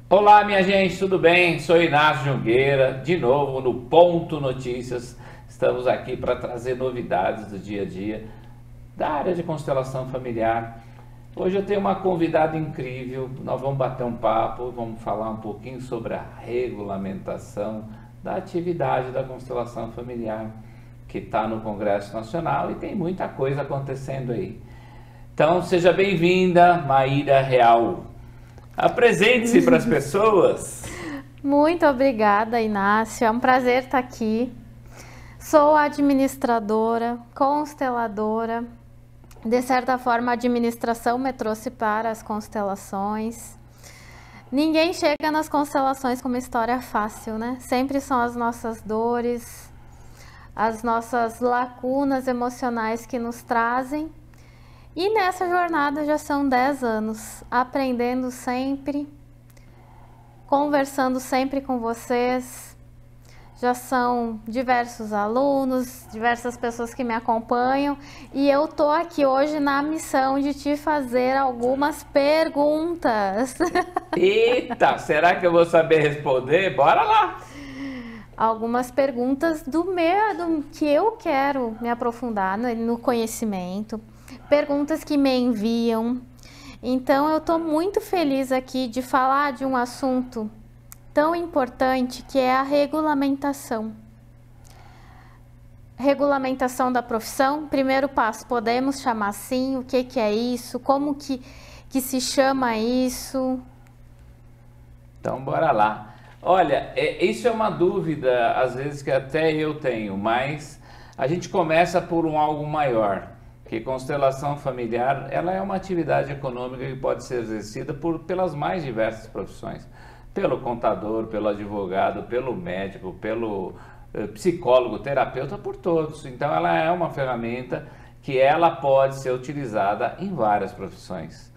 Olá, minha gente, tudo bem? Sou Inácio Jungueira, de novo no Ponto Notícias. Estamos aqui para trazer novidades do dia a dia da área de constelação familiar. Hoje eu tenho uma convidada incrível, nós vamos bater um papo, vamos falar um pouquinho sobre a regulamentação da atividade da constelação familiar, que está no Congresso Nacional e tem muita coisa acontecendo aí. Então, seja bem-vinda, Maíra Real. Apresente-se para as pessoas. Muito obrigada, Inácio. É um prazer estar aqui. Sou administradora, consteladora. De certa forma, a administração me trouxe para as constelações. Ninguém chega nas constelações com uma história fácil, né? Sempre são as nossas dores, as nossas lacunas emocionais que nos trazem. E nessa jornada já são 10 anos, aprendendo sempre, conversando sempre com vocês. Já são diversos alunos, diversas pessoas que me acompanham. E eu tô aqui hoje na missão de te fazer algumas perguntas. Eita, será que eu vou saber responder? Bora lá! Algumas perguntas do que eu quero me aprofundar no conhecimento. Perguntas que me enviam. Então eu estou muito feliz aqui de falar de um assunto tão importante que é a regulamentação. Regulamentação da profissão, primeiro passo, podemos chamar assim? O que é isso? Como que se chama isso? Então bora lá. Olha, isso é uma dúvida às vezes que até eu tenho, mas a gente começa por algo maior. Que constelação familiar, ela é uma atividade econômica que pode ser exercida pelas mais diversas profissões. Pelo contador, pelo advogado, pelo médico, pelo psicólogo, terapeuta, por todos. Então ela é uma ferramenta que ela pode ser utilizada em várias profissões.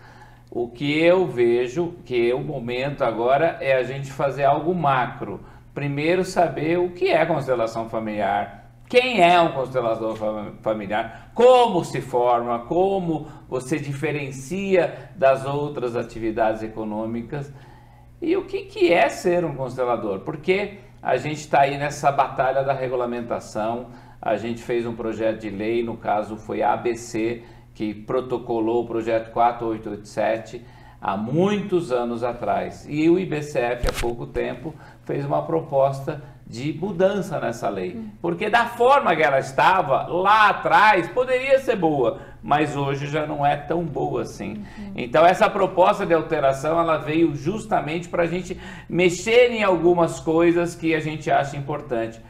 O que eu vejo, que o momento agora é a gente fazer algo macro. Primeiro saber o que é constelação familiar. Quem é um constelador familiar? Como se forma? Como você diferencia das outras atividades econômicas? E o que é ser um constelador? Porque a gente está aí nessa batalha da regulamentação. A gente fez um projeto de lei, no caso foi a ABC, que protocolou o projeto 4887 há muitos anos atrás. E o IBCF, há pouco tempo, fez uma proposta de mudança nessa lei, porque da forma que ela estava lá atrás poderia ser boa, mas hoje já não é tão boa assim. Então essa proposta de alteração ela veio justamente para a gente mexer em algumas coisas que a gente acha importante,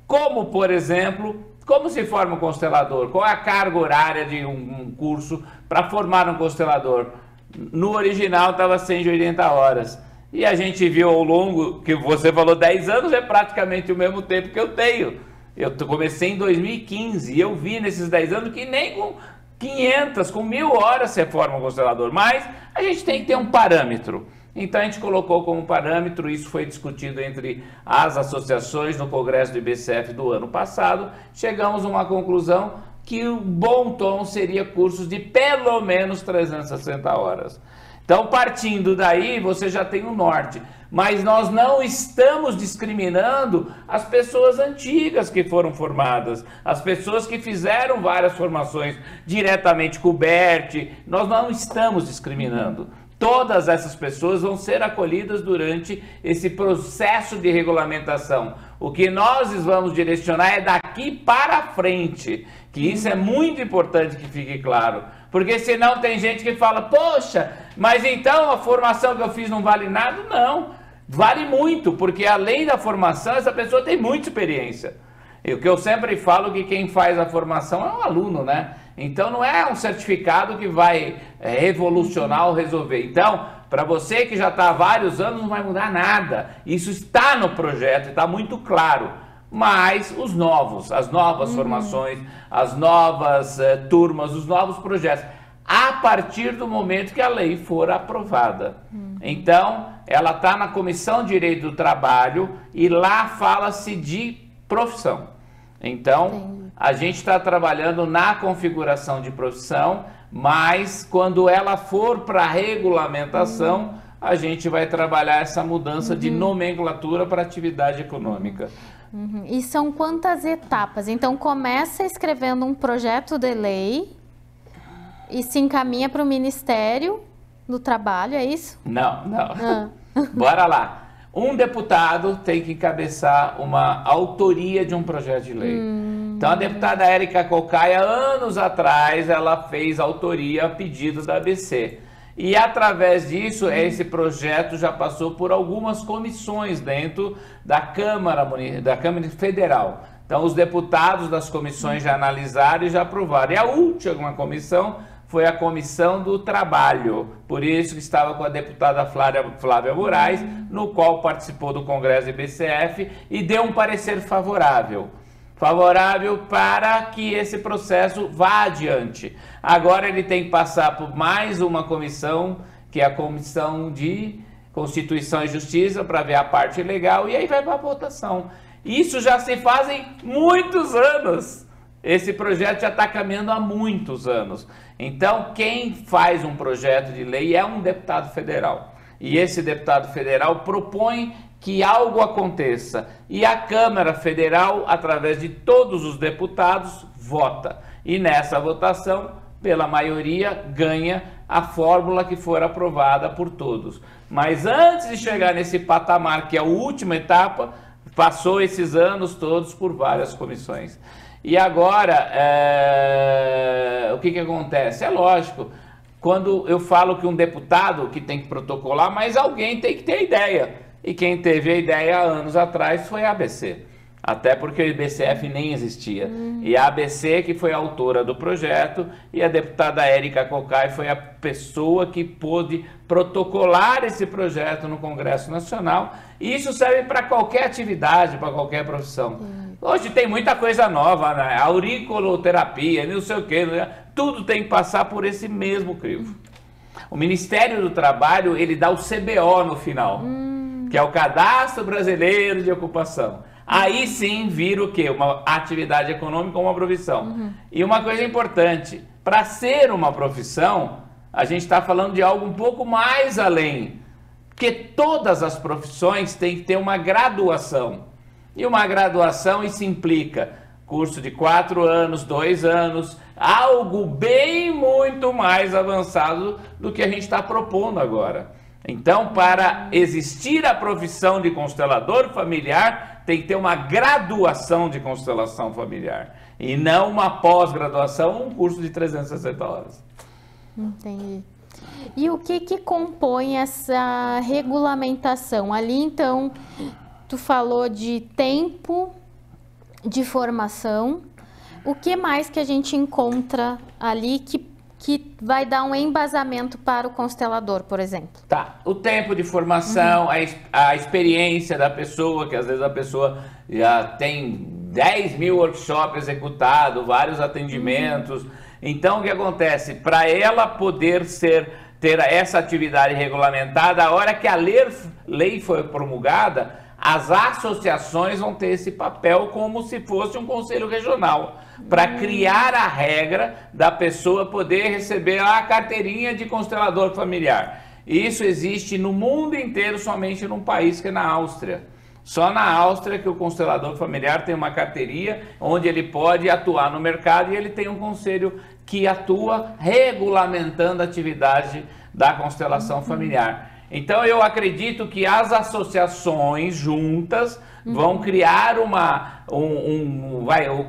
como por exemplo, como se forma um constelador, qual é a carga horária de um curso para formar um constelador. No original estava 180 horas. E a gente viu ao longo, que você falou 10 anos, é praticamente o mesmo tempo que eu tenho. Eu comecei em 2015 e eu vi nesses 10 anos que nem com 500, com 1000 horas você forma um constelador. Mas a gente tem que ter um parâmetro. Então a gente colocou como parâmetro, isso foi discutido entre as associações no Congresso do IBCF do ano passado. Chegamos a uma conclusão que o bom tom seria cursos de pelo menos 360 horas. Então, partindo daí, você já tem o norte. Mas nós não estamos discriminando as pessoas antigas que foram formadas, as pessoas que fizeram várias formações diretamente com o BERT. Nós não estamos discriminando. Todas essas pessoas vão ser acolhidas durante esse processo de regulamentação. O que nós vamos direcionar é daqui para frente, que isso é muito importante que fique claro. Porque senão tem gente que fala, poxa, mas então a formação que eu fiz não vale nada? Não, vale muito, porque além da formação, essa pessoa tem muita experiência. E o que eu sempre falo que quem faz a formação é um aluno, né? Então não é um certificado que vai revolucionar ou resolver. Então, para você que já está há vários anos, não vai mudar nada. Isso está no projeto, está muito claro. Mas os novos, as novas formações, as novas turmas, os novos projetos, a partir do momento que a lei for aprovada. Então, ela está na Comissão de Direito do Trabalho e lá fala-se de profissão. Então, a gente está trabalhando na configuração de profissão, mas quando ela for para a regulamentação, a gente vai trabalhar essa mudança de nomenclatura para atividade econômica. E são quantas etapas? Então começa escrevendo um projeto de lei e se encaminha para o Ministério do Trabalho, é isso? Não, não. Bora lá. Um deputado tem que encabeçar uma autoria de um projeto de lei. Então a deputada Érica Cocaia, anos atrás, ela fez autoria a pedido da ABC. E através disso, esse projeto já passou por algumas comissões dentro da Câmara Federal. Então os deputados das comissões já analisaram e já aprovaram. E a última comissão foi a Comissão do Trabalho, por isso que estava com a deputada Flávia Moraes, no qual participou do Congresso IBCF e deu um parecer favorável para que esse processo vá adiante. Agora ele tem que passar por mais uma comissão, que é a Comissão de Constituição e Justiça, para ver a parte legal, e aí vai para a votação. Isso já se fazem muitos anos. Esse projeto já está caminhando há muitos anos. Então, quem faz um projeto de lei é um deputado federal. E esse deputado federal propõe que algo aconteça. E a Câmara Federal, através de todos os deputados, vota. E nessa votação, pela maioria, ganha a fórmula que for aprovada por todos. Mas antes de chegar nesse patamar, que é a última etapa, passou esses anos todos por várias comissões. E agora, o que acontece? É lógico, quando eu falo que um deputado que tem que protocolar, mas alguém tem que ter ideia. E quem teve a ideia há anos atrás foi a ABC. Até porque o IBCF nem existia. E a ABC que foi a autora do projeto e a deputada Érica Cocai foi a pessoa que pôde protocolar esse projeto no Congresso Nacional. E isso serve para qualquer atividade, para qualquer profissão. Hoje tem muita coisa nova, né? Auriculoterapia, não sei o quê, né? Tudo tem que passar por esse mesmo crivo. O Ministério do Trabalho, ele dá o CBO no final, que é o Cadastro Brasileiro de Ocupação. Aí sim vira o quê? Uma atividade econômica ou uma profissão. E uma coisa importante, para ser uma profissão, a gente está falando de algo um pouco mais além. Porque todas as profissões têm que ter uma graduação. E uma graduação, isso implica curso de 4 anos, 2 anos, algo bem muito mais avançado do que a gente está propondo agora. Então, para existir a profissão de constelador familiar, tem que ter uma graduação de constelação familiar. E não uma pós-graduação, um curso de 360 horas. Entendi. E o que compõe essa regulamentação? Ali, então, tu falou de tempo de formação. O que mais que a gente encontra ali que vai dar um embasamento para o constelador, por exemplo? Tá, o tempo de formação, a experiência da pessoa, que às vezes a pessoa já tem 10 mil workshops executados, vários atendimentos. Então, o que acontece? Para ela poder ter essa atividade regulamentada, a hora que a lei foi promulgada, as associações vão ter esse papel como se fosse um conselho regional, para criar a regra da pessoa poder receber a carteirinha de constelador familiar. Isso existe no mundo inteiro, somente num país que é na Áustria. Só na Áustria que o constelador familiar tem uma carteirinha onde ele pode atuar no mercado e ele tem um conselho que atua regulamentando a atividade da constelação familiar. Então eu acredito que as associações juntas vão criar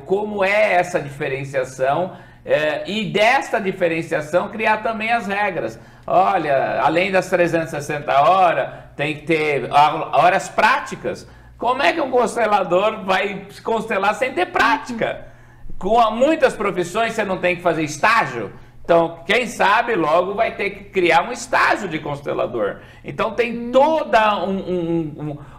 como é essa diferenciação e desta diferenciação criar também as regras. Olha, além das 360 horas, tem que ter horas práticas. Como é que um constelador vai constelar sem ter prática? Com muitas profissões você não tem que fazer estágio. Então, quem sabe logo vai ter que criar um estágio de constelador. Então, tem toda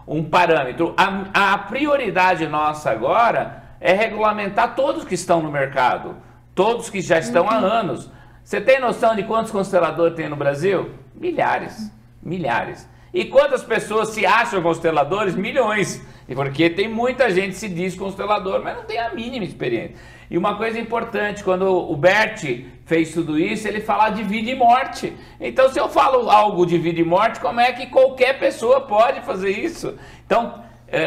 um parâmetro. A prioridade nossa agora é regulamentar todos que estão no mercado, todos que já estão há anos. Você tem noção de quantos consteladores tem no Brasil? Milhares, milhares. E quantas pessoas se acham consteladores? Milhões. E porque tem muita gente que se diz constelador, mas não tem a mínima experiência. E uma coisa importante, quando o Bert fez tudo isso, ele fala de vida e morte. Então, se eu falo algo de vida e morte, como é que qualquer pessoa pode fazer isso? Então,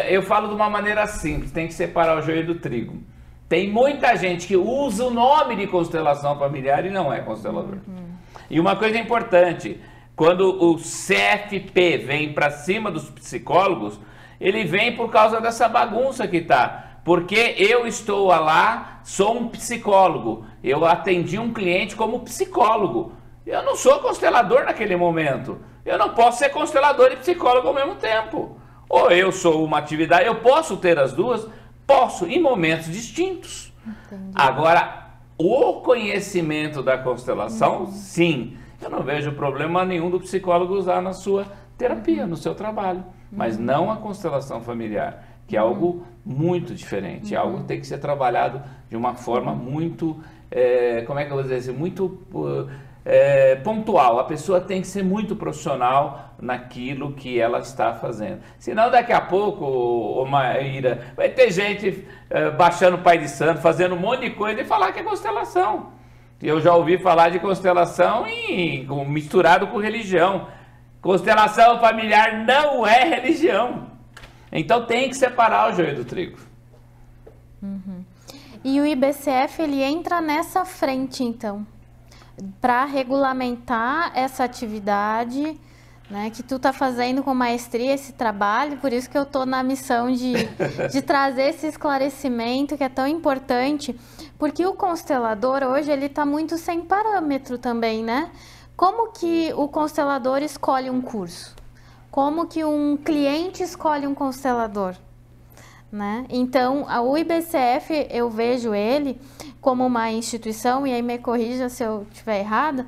eu falo de uma maneira simples, tem que separar o joio do trigo. Tem muita gente que usa o nome de constelação familiar e não é constelador. E uma coisa importante, quando o CFP vem para cima dos psicólogos, ele vem por causa dessa bagunça que tá. Porque eu estou lá, sou um psicólogo, eu atendi um cliente como psicólogo. Eu não sou constelador naquele momento. Eu não posso ser constelador e psicólogo ao mesmo tempo. Ou eu sou uma atividade, eu posso ter as duas? Posso, em momentos distintos. Entendi. Agora, o conhecimento da constelação, sim. Eu não vejo problema nenhum do psicólogo usar na sua terapia, no seu trabalho. Mas não a constelação familiar, que é algo muito diferente. É algo que tem que ser trabalhado de uma forma muito, como é que eu vou dizer assim, muito pontual. A pessoa tem que ser muito profissional naquilo que ela está fazendo. Senão daqui a pouco, Maíra, vai ter gente baixando o Pai de Santo, fazendo um monte de coisa e falar que é constelação. Eu já ouvi falar de constelação misturado com religião. Constelação familiar não é religião. Então tem que separar o joio do trigo. E o IBCF, ele entra nessa frente, então, para regulamentar essa atividade, né, que tu tá fazendo com maestria esse trabalho, por isso que eu tô na missão de trazer esse esclarecimento que é tão importante, porque o constelador hoje, ele tá muito sem parâmetro também, né? Como que o constelador escolhe um curso? Como que um cliente escolhe um constelador? Né? Então, o IBCF, eu vejo ele como uma instituição, e aí me corrija se eu estiver errada,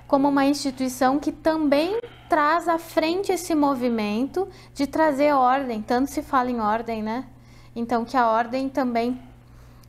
como uma instituição que também traz à frente esse movimento de trazer ordem, tanto se fala em ordem, né? Então, que a ordem também,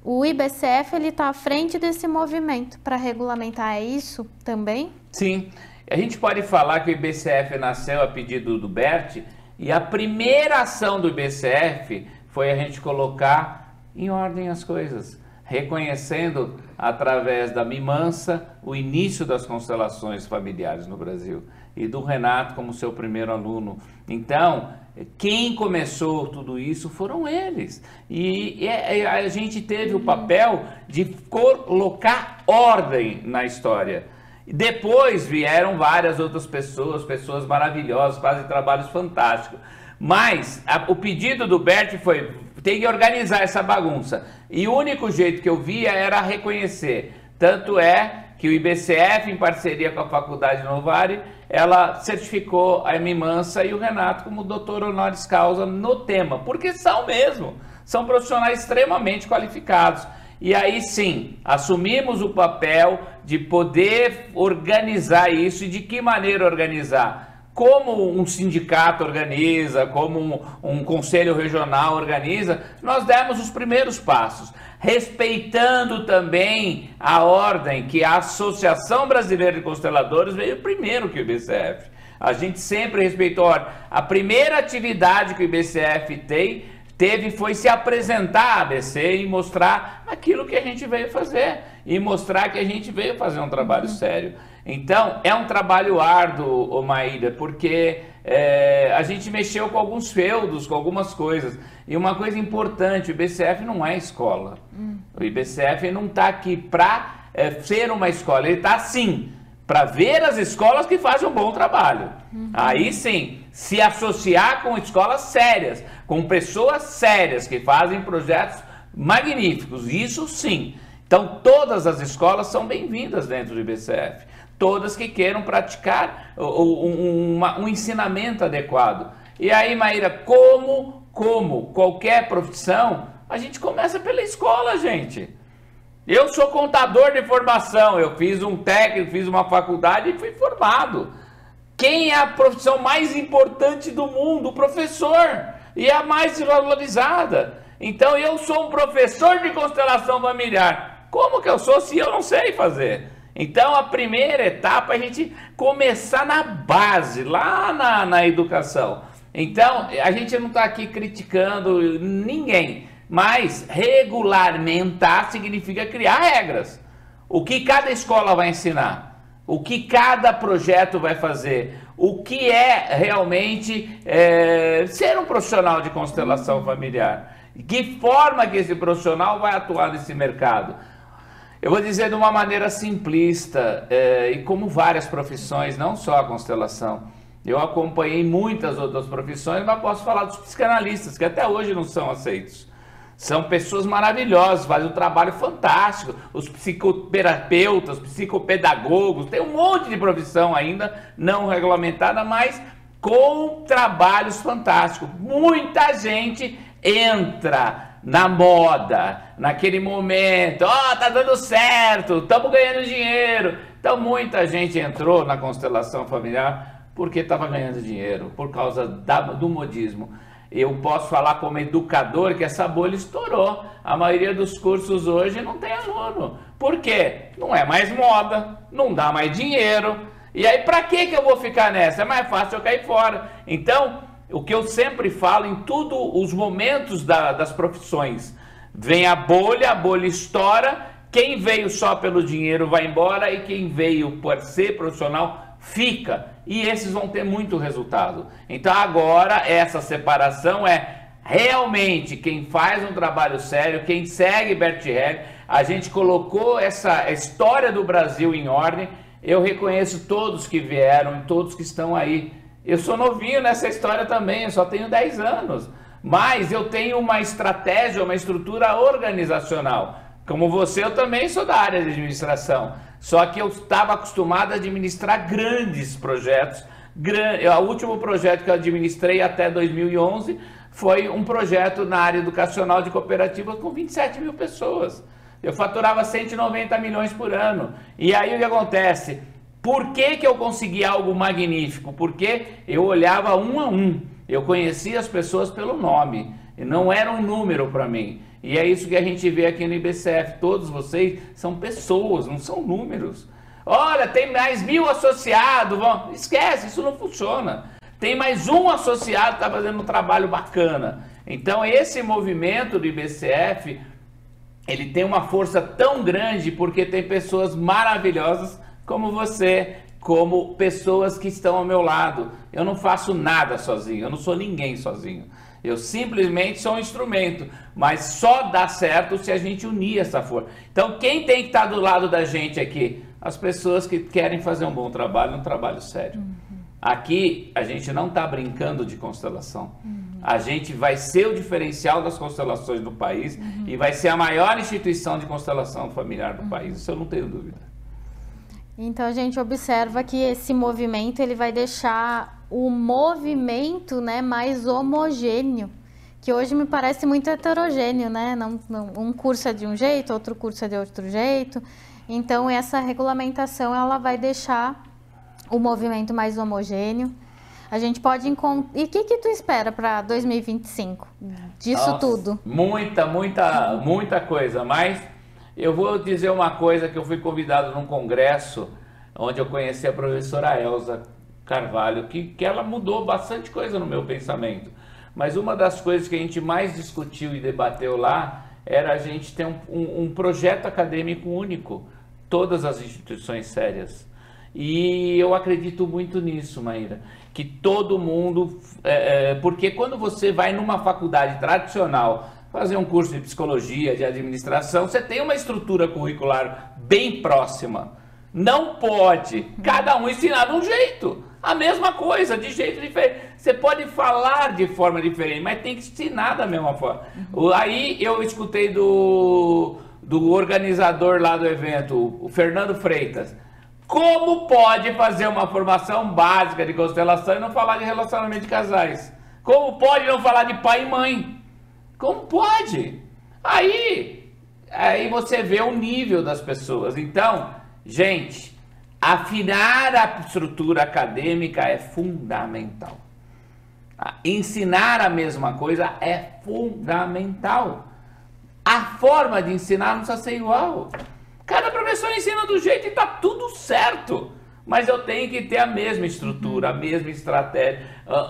o IBCF, ele está à frente desse movimento para regulamentar, é isso também? Sim, a gente pode falar que o IBCF nasceu a pedido do Bert, e a primeira ação do IBCF foi a gente colocar em ordem as coisas, reconhecendo através da Mimansa o início das constelações familiares no Brasil e do Renato como seu primeiro aluno. Então, quem começou tudo isso foram eles. E a gente teve o papel de colocar ordem na história. Depois vieram várias outras pessoas maravilhosas, fazem trabalhos fantásticos. Mas o pedido do Bert foi, tem que organizar essa bagunça. E o único jeito que eu via era reconhecer. Tanto é que o IBCF, em parceria com a Faculdade Novare, ela certificou a Mimansa e o Renato como doutor honoris causa no tema. Porque são mesmo, são profissionais extremamente qualificados. E aí sim, assumimos o papel de poder organizar isso. E de que maneira organizar? Como um sindicato organiza, como um conselho regional organiza, nós demos os primeiros passos, respeitando também a ordem que a Associação Brasileira de Consteladores veio primeiro que o IBCF. A gente sempre respeitou a ordem. A primeira atividade que o IBCF teve foi se apresentar à ABC e mostrar aquilo que a gente veio fazer. E mostrar que a gente veio fazer um trabalho sério. Então, é um trabalho árduo, Maíra, porque a gente mexeu com alguns feudos, com algumas coisas. E uma coisa importante, o IBCF não é escola. O IBCF não está aqui para ser uma escola, ele está sim para ver as escolas que fazem um bom trabalho. Aí sim, se associar com escolas sérias, com pessoas sérias que fazem projetos magníficos, isso sim. Então, todas as escolas são bem-vindas dentro do IBCF. Todas que queiram praticar um ensinamento adequado. E aí, Maíra, como qualquer profissão, a gente começa pela escola, gente. Eu sou contador de formação, eu fiz um técnico, fiz uma faculdade e fui formado. Quem é a profissão mais importante do mundo? O professor. E é a mais valorizada. Então, eu sou um professor de constelação familiar. Como que eu sou se eu não sei fazer? Então, a primeira etapa é a gente começar na base, lá na educação. Então, a gente não está aqui criticando ninguém, mas regulamentar significa criar regras. O que cada escola vai ensinar, o que cada projeto vai fazer, o que é realmente ser um profissional de constelação familiar. Que forma que esse profissional vai atuar nesse mercado? Eu vou dizer de uma maneira simplista, e como várias profissões, não só a constelação. Eu acompanhei muitas outras profissões, mas posso falar dos psicanalistas, que até hoje não são aceitos. São pessoas maravilhosas, fazem um trabalho fantástico. Os psicoterapeutas, psicopedagogos, tem um monte de profissão ainda não regulamentada, mas com trabalhos fantásticos. Muita gente entra na moda, naquele momento, tá dando certo, estamos ganhando dinheiro. Então muita gente entrou na constelação familiar porque estava ganhando dinheiro, por causa do modismo. Eu posso falar como educador que essa bolha estourou. A maioria dos cursos hoje não tem aluno. Por quê? Não é mais moda, não dá mais dinheiro. E aí para que eu vou ficar nessa? É mais fácil eu cair fora. Então, o que eu sempre falo em todos os momentos das profissões, vem a bolha estoura, quem veio só pelo dinheiro vai embora e quem veio por ser profissional fica. E esses vão ter muito resultado. Então agora essa separação é realmente quem faz um trabalho sério, quem segue Bert Helling. A gente colocou essa história do Brasil em ordem. Eu reconheço todos que vieram e todos que estão aí. Eu sou novinho nessa história também, eu só tenho 10 anos. Mas eu tenho uma estratégia, uma estrutura organizacional. Como você, eu também sou da área de administração. Só que eu estava acostumado a administrar grandes projetos. O último projeto que eu administrei até 2011 foi um projeto na área educacional de cooperativas com 27 mil pessoas. Eu faturava 190 milhões por ano. E aí o que acontece? Por que eu consegui algo magnífico? Porque eu olhava um a um. Eu conhecia as pessoas pelo nome. E não era um número para mim. E é isso que a gente vê aqui no IBCF. Todos vocês são pessoas, não são números. Olha, tem mais 1000 associados. Esquece, isso não funciona. Tem mais um associado que está fazendo um trabalho bacana. Então esse movimento do IBCF, ele tem uma força tão grande porque tem pessoas maravilhosas como você, como pessoas que estão ao meu lado. Eu não faço nada sozinho, eu não sou ninguém sozinho. Eu simplesmente sou um instrumento, mas só dá certo se a gente unir essa força. Então quem tem que estar do lado da gente aqui? As pessoas que querem fazer um bom trabalho, um trabalho sério. Aqui a gente não está brincando de constelação. A gente vai ser o diferencial das constelações do país e vai ser a maior instituição de constelação familiar do país. Isso eu não tenho dúvida. Então a gente observa que esse movimento ele vai deixar o movimento, né, mais homogêneo, que hoje me parece muito heterogêneo, né? Um curso é de um jeito, outro curso é de outro jeito. Então essa regulamentação ela vai deixar o movimento mais homogêneo. A gente pode encontrar... E o que tu espera para 2025 disso? Nossa, tudo? Muita coisa, mas eu vou dizer uma coisa que eu fui convidado num congresso onde eu conheci a professora Elza Carvalho, que ela mudou bastante coisa no meu pensamento. Mas uma das coisas que a gente mais discutiu e debateu lá era a gente ter um projeto acadêmico único, todas as instituições sérias. E eu acredito muito nisso, Maíra, que todo mundo... porque quando você vai numa faculdade tradicional fazer um curso de psicologia, de administração, você tem uma estrutura curricular bem próxima. Não pode cada um ensinar de um jeito. A mesma coisa, de jeito diferente. Você pode falar de forma diferente, mas tem que ensinar da mesma forma. Aí eu escutei do organizador lá do evento, o Fernando Freitas. Como pode fazer uma formação básica de constelação e não falar de relacionamento de casais? Como pode não falar de pai e mãe? Como pode? Aí você vê o nível das pessoas. Então, gente, afinar a estrutura acadêmica é fundamental. Ensinar a mesma coisa é fundamental. A forma de ensinar não precisa ser igual. Cada professor ensina do jeito e está tudo certo. Mas eu tenho que ter a mesma estrutura, a mesma estratégia,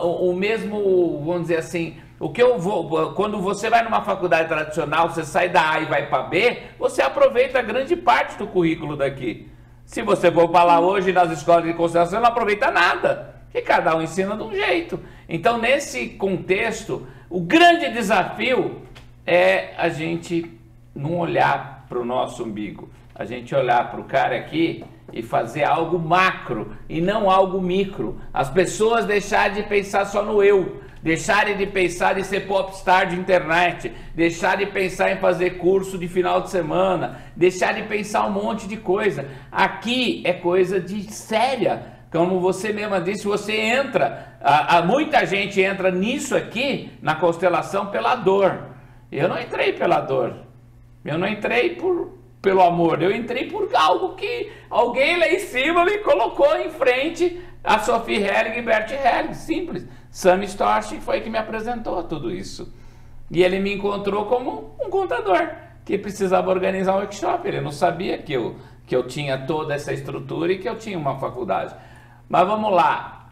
o mesmo, vamos dizer assim, o que eu vou, quando você vai numa faculdade tradicional, você sai da A e vai para B, você aproveita grande parte do currículo daqui. Se você for para lá hoje nas escolas de constelação, não aproveita nada, porque cada um ensina de um jeito. Então, nesse contexto, o grande desafio é a gente não olhar para o nosso umbigo, a gente olhar para o cara aqui e fazer algo macro e não algo micro. As pessoas deixarem de pensar só no eu, deixarem de pensar em ser popstar de internet, deixarem de pensar em fazer curso de final de semana, deixarem de pensar um monte de coisa. Aqui é coisa de séria. Como você mesma disse, você entra, muita gente entra nisso aqui, na constelação, pela dor. Eu não entrei pela dor, eu não entrei pelo amor, eu entrei por algo que alguém lá em cima me colocou em frente a Sophie Hellig e Bert Hellig, simples. Sam Storch foi que me apresentou tudo isso. E ele me encontrou como um contador que precisava organizar um workshop. Ele não sabia que eu tinha toda essa estrutura e que eu tinha uma faculdade. Mas vamos lá.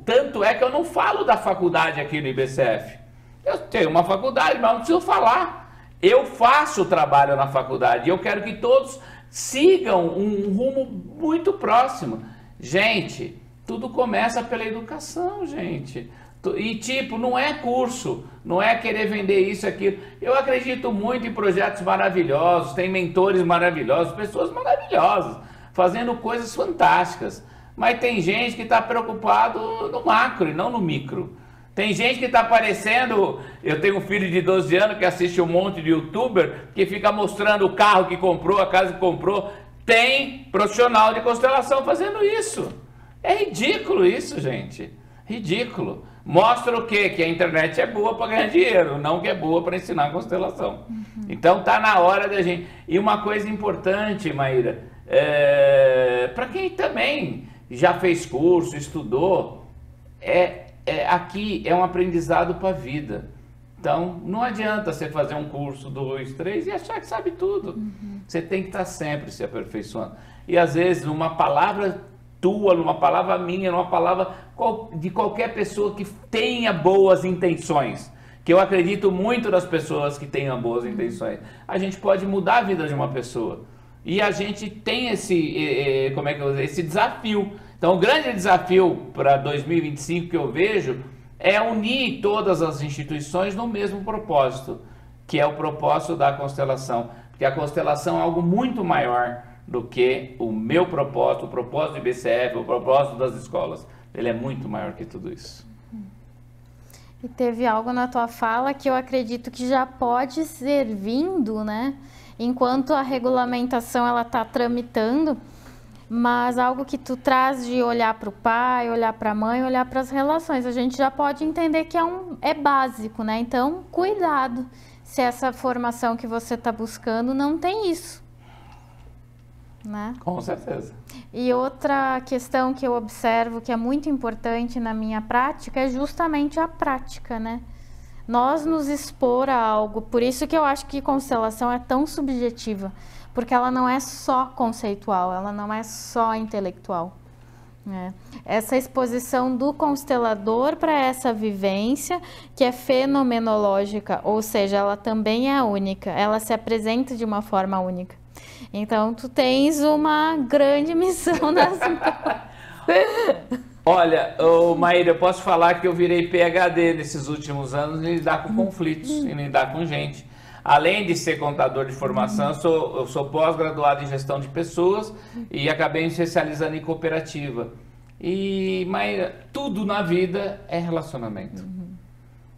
Tanto é que eu não falo da faculdade aqui no IBCF. Eu tenho uma faculdade, mas não preciso falar. Eu faço o trabalho na faculdade e eu quero que todos sigam um rumo muito próximo. Gente, tudo começa pela educação, gente. E tipo, não é curso, não é querer vender isso, aquilo. Eu acredito muito em projetos maravilhosos, tem mentores maravilhosos, pessoas maravilhosas, fazendo coisas fantásticas. Mas tem gente que está preocupado no macro e não no micro. Tem gente que está aparecendo, eu tenho um filho de 12 anos que assiste um monte de youtuber que fica mostrando o carro que comprou, a casa que comprou. Tem profissional de constelação fazendo isso. É ridículo isso, gente. Ridículo. Mostra o quê? Que a internet é boa para ganhar dinheiro, não que é boa para ensinar constelação. Então tá na hora da gente... E uma coisa importante, Maíra, para quem também já fez curso, estudou, aqui é um aprendizado para a vida. Então, não adianta você fazer um curso, 2, 3 e achar que sabe tudo. Você tem que estar sempre se aperfeiçoando. E às vezes, numa palavra tua, numa palavra minha, numa palavra de qualquer pessoa que tenha boas intenções, que eu acredito muito nas pessoas que tenham boas intenções, a gente pode mudar a vida de uma pessoa. E a gente tem esse desafio. Então, o grande desafio para 2025 que eu vejo é unir todas as instituições no mesmo propósito, que é o propósito da constelação. Porque a constelação é algo muito maior do que o meu propósito, o propósito do IBCF, o propósito das escolas. Ele é muito maior que tudo isso. E teve algo na tua fala que eu acredito que já pode ser vindo, né? Enquanto a regulamentação ela está tramitando, mas algo que tu traz de olhar para o pai, olhar para a mãe, olhar para as relações, a gente já pode entender que é básico, né? Então, cuidado se essa formação que você está buscando não tem isso, né? Com certeza. E outra questão que eu observo que é muito importante na minha prática é justamente a prática, né? Nós nos expor a algo, por isso que eu acho que constelação é tão subjetiva, porque ela não é só conceitual, ela não é só intelectual. Né? Essa exposição do constelador para essa vivência, que é fenomenológica, ou seja, ela também é única, ela se apresenta de uma forma única. Então, tu tens uma grande missão nessa. Olha, Maíra, eu posso falar que eu virei PhD nesses últimos anos em lidar com conflitos, em lidar com gente. Além de ser contador de formação, eu sou pós-graduado em gestão de pessoas e acabei me especializando em cooperativa. Mas tudo na vida é relacionamento.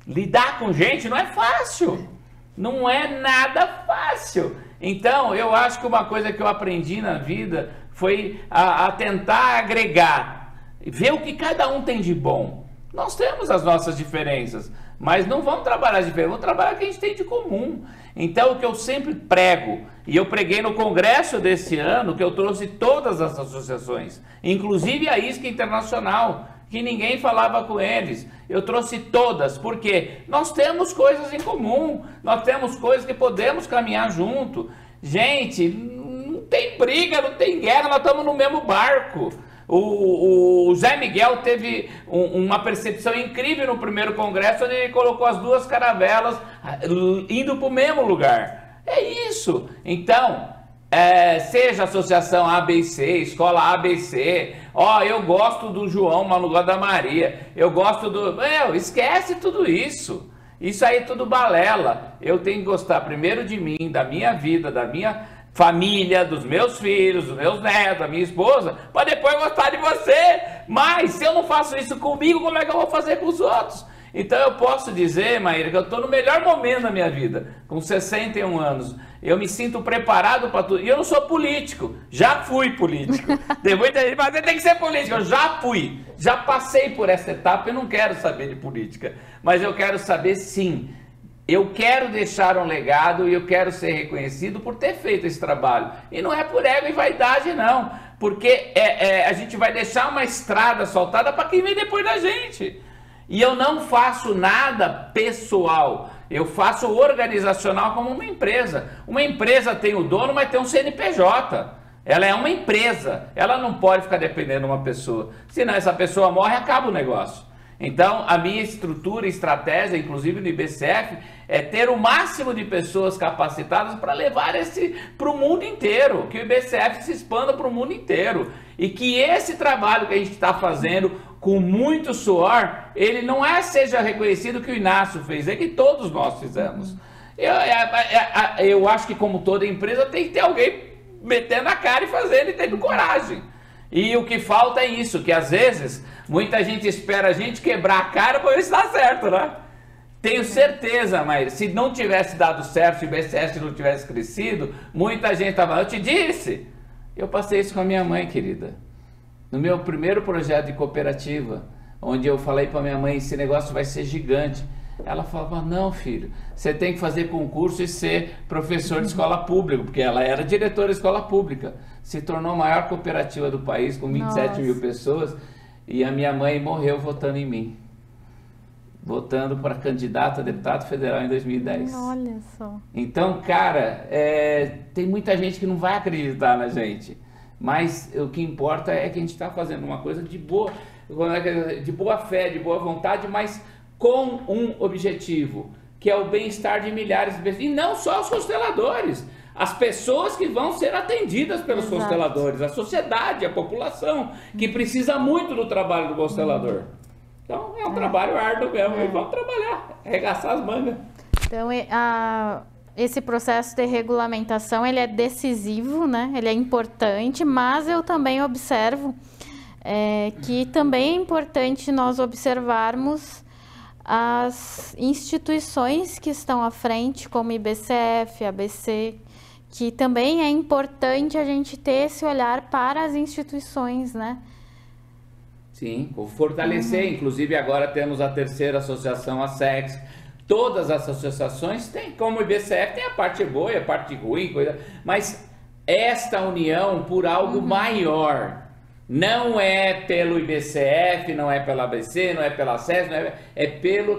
Lidar com gente não é fácil. Não é nada fácil. Então, eu acho que uma coisa que eu aprendi na vida foi a tentar agregar, ver o que cada um tem de bom. Nós temos as nossas diferenças, mas não vamos trabalhar diferente, vamos trabalhar o que a gente tem de comum. Então, o que eu sempre prego, e eu preguei no congresso desse ano, que eu trouxe todas as associações, inclusive a ISCA Internacional, que ninguém falava com eles. Eu trouxe todas, porque nós temos coisas em comum, nós temos coisas que podemos caminhar junto. Gente, não tem briga, não tem guerra, nós estamos no mesmo barco. O Zé Miguel teve uma percepção incrível no primeiro congresso, onde ele colocou as duas caravelas indo para o mesmo lugar. É isso. Então, seja associação ABC, escola ABC, eu gosto do João, mas não gosto da Maria, eu gosto do... esquece tudo isso. Isso aí é tudo balela. Eu tenho que gostar primeiro de mim, da minha vida, da minha família, dos meus filhos, dos meus netos, da minha esposa, para depois gostar de você. Mas se eu não faço isso comigo, como é que eu vou fazer com os outros? Então eu posso dizer, Maíra, que eu estou no melhor momento da minha vida, com 61 anos. Eu me sinto preparado para tudo. E eu não sou político, já fui político. Tem muita gente, mas você tem que ser político. Eu já fui, já passei por essa etapa. Eu não quero saber de política, mas eu quero saber, sim. Eu quero deixar um legado e eu quero ser reconhecido por ter feito esse trabalho. E não é por ego e vaidade, não. Porque a gente vai deixar uma estrada soltada para quem vem depois da gente. E eu não faço nada pessoal. Eu faço organizacional como uma empresa. Uma empresa tem o dono, mas tem um CNPJ. Ela é uma empresa. Ela não pode ficar dependendo de uma pessoa. Senão essa pessoa morre e acaba o negócio. Então, a minha estrutura e estratégia, inclusive no IBCF, é ter o máximo de pessoas capacitadas para levar para o mundo inteiro, que o IBCF se expanda para o mundo inteiro. E que esse trabalho que a gente está fazendo com muito suor, ele não seja reconhecido que o Inácio fez, é que todos nós fizemos. Eu acho que, como toda empresa, tem que ter alguém metendo a cara e fazendo e tendo coragem. E o que falta é isso, que às vezes muita gente espera a gente quebrar a cara para ver se dá certo, né? Tenho certeza, mas se não tivesse dado certo, se o IBCF não tivesse crescido, muita gente estava... Eu te disse, eu passei isso com a minha mãe, querida. No meu primeiro projeto de cooperativa, onde eu falei para minha mãe, esse negócio vai ser gigante. Ela falava, não, filho, você tem que fazer concurso e ser professor de escola pública, porque ela era diretora de escola pública. Se tornou a maior cooperativa do país, com 27 mil pessoas, e a minha mãe morreu votando em mim. Votando para candidata a deputado federal em 2010. Olha só. Então, cara, tem muita gente que não vai acreditar na gente, mas o que importa é que a gente está fazendo uma coisa de boa fé, de boa vontade, mas com um objetivo, que é o bem-estar de milhares de pessoas, e não só os consteladores, as pessoas que vão ser atendidas pelos consteladores, a sociedade, a população, que precisa muito do trabalho do constelador. Então é um trabalho árduo mesmo, e vamos trabalhar, arregaçar as mangas. Então esse processo de regulamentação, ele é decisivo, né? Ele é importante, mas eu também observo que também é importante nós observarmos as instituições que estão à frente, como IBCF, ABC, que também é importante a gente ter esse olhar para as instituições, né? Sim, fortalecer, inclusive agora temos a terceira associação, a SEX. Todas as associações têm, como o IBCF, tem a parte boa e a parte ruim, mas esta união por algo maior. Não é pelo IBCF, não é pela ABC, não é pela SES,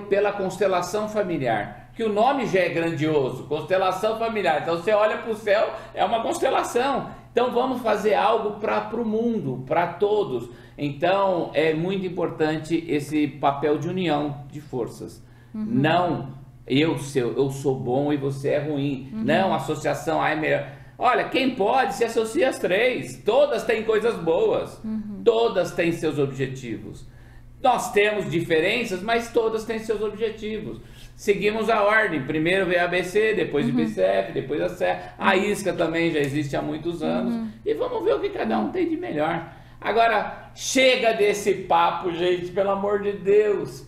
pela constelação familiar. Que o nome já é grandioso, constelação familiar. Então você olha para o céu, é uma constelação. Então vamos fazer algo para o mundo, para todos. Então é muito importante esse papel de união de forças. Não, eu sou bom e você é ruim. Não, associação é melhor. Olha, quem pode se associa às três. Todas têm coisas boas. Todas têm seus objetivos. Nós temos diferenças, mas todas têm seus objetivos. Seguimos a ordem. Primeiro veio a ABC, depois o IBCF, depois a SE. A ISCA também já existe há muitos anos. E vamos ver o que cada um tem de melhor. Agora, chega desse papo, gente, pelo amor de Deus.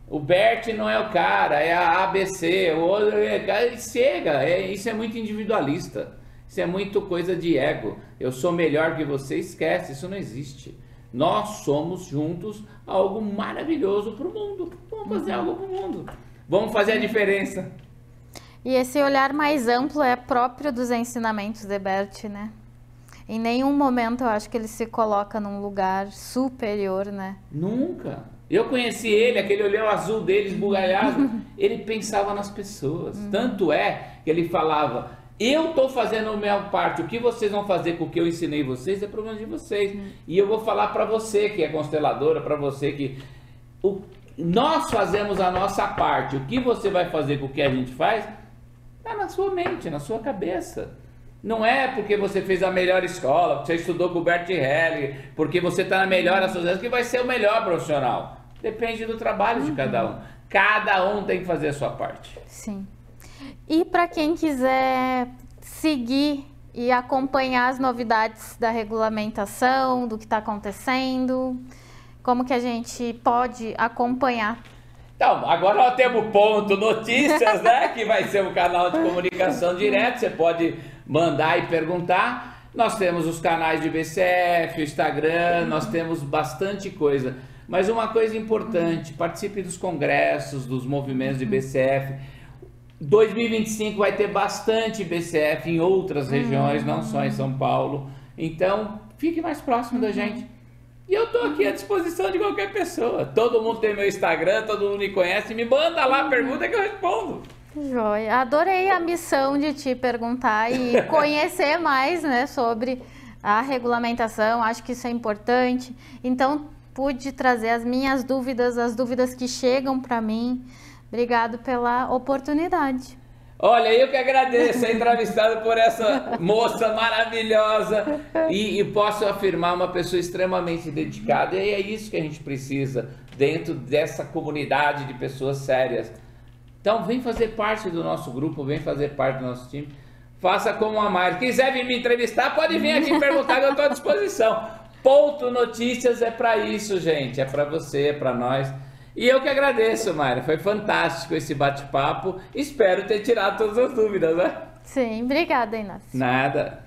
O Bert não é o cara, é a ABC, o outro chega, isso é muito individualista, isso é muito coisa de ego. Eu sou melhor que você, esquece, isso não existe. Nós somos juntos algo maravilhoso para o mundo. Vamos fazer algo para o mundo, vamos fazer a diferença. E esse olhar mais amplo é próprio dos ensinamentos de Bert, né? Em nenhum momento eu acho que ele se coloca num lugar superior, né? Nunca. Eu conheci ele, aquele olhão azul dele esbugalhado, ele pensava nas pessoas. Tanto é que ele falava, Eu estou fazendo a minha parte. O que vocês vão fazer com o que eu ensinei vocês é problema de vocês. E eu vou falar para você que é consteladora, para você que... Nós fazemos a nossa parte. O que você vai fazer com o que a gente faz está na sua mente, na sua cabeça. Não é porque você fez a melhor escola, porque você estudou com o Bert Helling, porque você está na melhor associação que vai ser o melhor profissional. Depende do trabalho de cada um. Cada um tem que fazer a sua parte. Sim. E para quem quiser seguir e acompanhar as novidades da regulamentação, do que está acontecendo, como que a gente pode acompanhar? Então, agora nós temos Ponto Notícias, né? Que vai ser um canal de comunicação direto. Você pode mandar e perguntar. Nós temos os canais de BCF, o Instagram, nós temos bastante coisa. Mas uma coisa importante, participe dos congressos, dos movimentos de BCF. 2025 vai ter bastante BCF em outras regiões, não só em São Paulo. Então, fique mais próximo da gente. E eu estou aqui à disposição de qualquer pessoa. Todo mundo tem meu Instagram, todo mundo me conhece. Me manda lá a pergunta que eu respondo. Joia. Adorei a missão de te perguntar e conhecer mais, né, sobre a regulamentação. Acho que isso é importante. Então, pude trazer as minhas dúvidas, as dúvidas que chegam para mim. Obrigado pela oportunidade. Olha, eu que agradeço ser entrevistado por essa moça maravilhosa e posso afirmar uma pessoa extremamente dedicada. E é isso que a gente precisa dentro dessa comunidade de pessoas sérias. Então vem fazer parte do nosso grupo, vem fazer parte do nosso time. Faça como a Mari. Quiser vir me entrevistar, pode vir aqui perguntar que eu estou à disposição. Ponto Notícias é para isso, gente. É para você, é para nós. E eu que agradeço, Mayra. Foi fantástico esse bate-papo. Espero ter tirado todas as dúvidas, né? Sim, obrigada, Inácio. Nada.